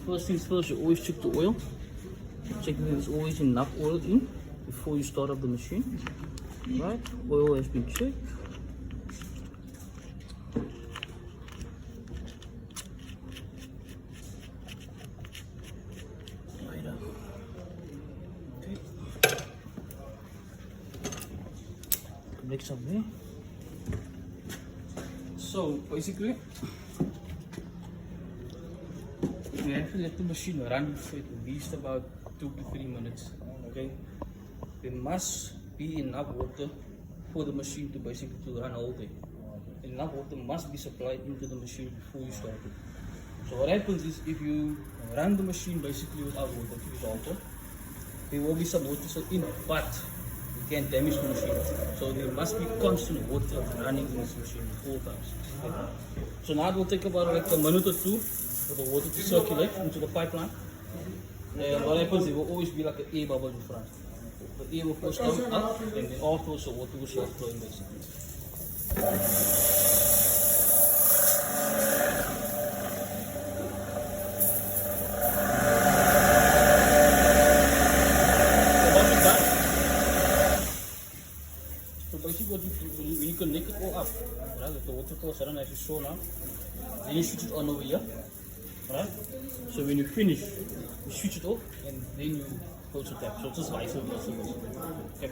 First things first, you always check the oil. Check that there's always enough oil in before you start up the machine. Right, oil has been checked. Okay. Next up there. So basically, you have to let the machine run for at least about 2 to 3 minutes. Okay, there must be enough water for the machine to basically to run all day. Enough water must be supplied into the machine before you start it. So what happens is if you run the machine basically without water, for example, there will be some water in it, but you can damage the machine. So there must be constant water running in this machine at all times. Okay. So now it will take about like a minute or two for the water to circulate into the pipeline. And what happens, there will always be like an air bubble in front. The air will first come up and then afterwards the water will start flowing basically. So basically what you do, when you connect it all up, right, the water course run as you saw now, then you switch it on over here, right? So when you finish, you switch it off and then you close the tap. So it's just vice versa. Okay.